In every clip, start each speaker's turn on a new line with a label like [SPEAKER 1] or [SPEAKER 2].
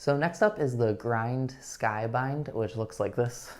[SPEAKER 1] So next up is the grind sky bind, which looks like this.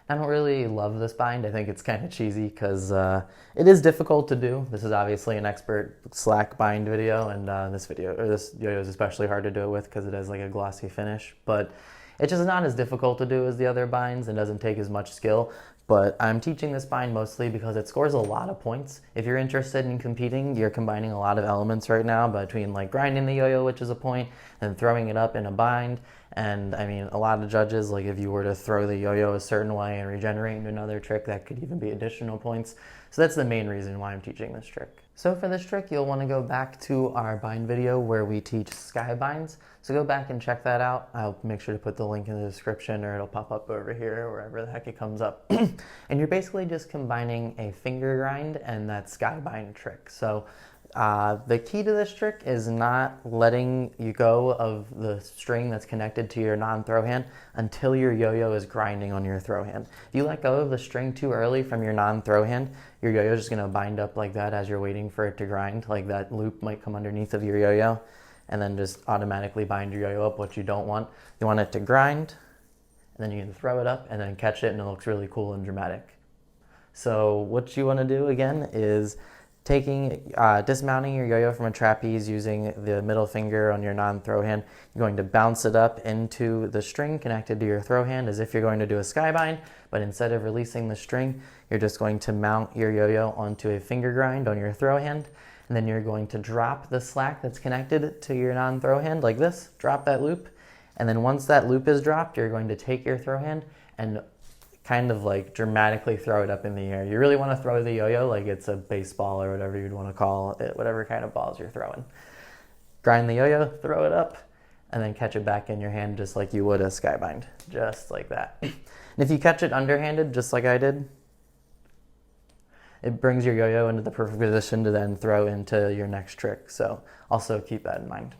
[SPEAKER 1] I don't really love this bind. I think it's kind of cheesy because it is difficult to do. This is obviously an expert slack bind video, and this yo-yo is especially hard to do it with because it has like a glossy finish. But it's just not as difficult to do as the other binds and doesn't take as much skill. But I'm teaching this bind mostly because it scores a lot of points. If you're interested in competing, you're combining a lot of elements right now between like grinding the yo-yo, which is a point, and throwing it up in a bind. And I mean, a lot of judges, like if you were to throw the yo-yo a certain way and regenerate into another trick, that could even be additional points. So that's the main reason why I'm teaching this trick. So for this trick, you'll want to go back to our bind video where we teach sky binds. So go back and check that out. I'll make sure to put the link in the description, or it'll pop up over here, wherever the heck it comes up. And you're basically just combining a finger grind and that sky bind trick. So the key to this trick is not letting you go of the string that's connected to your non-throw hand until your yo-yo is grinding on your throw hand. If you let go of the string too early from your non-throw hand, your yo-yo is just going to bind up like that as you're waiting for it to grind. Like that loop might come underneath of your yo-yo and then just automatically bind your yo-yo up, what you don't want. You want it to grind, and then you can throw it up and then catch it, and it looks really cool and dramatic. So what you want to do again is dismounting your yo-yo from a trapeze using the middle finger on your non-throw hand. You're going to bounce it up into the string connected to your throw hand as if you're going to do a sky bind, but instead of releasing the string, you're just going to mount your yo-yo onto a finger grind on your throw hand, and then you're going to drop the slack that's connected to your non-throw hand like this, drop that loop, and then once that loop is dropped, you're going to take your throw hand and kind of like dramatically throw it up in the air. You really want to throw the yo-yo like it's a baseball or whatever you'd want to call it, whatever kind of balls you're throwing. Grind the yo-yo, throw it up, and then catch it back in your hand just like you would a sky bind, just like that. And if you catch it underhanded, just like I did, it brings your yo-yo into the perfect position to then throw into your next trick. So also keep that in mind.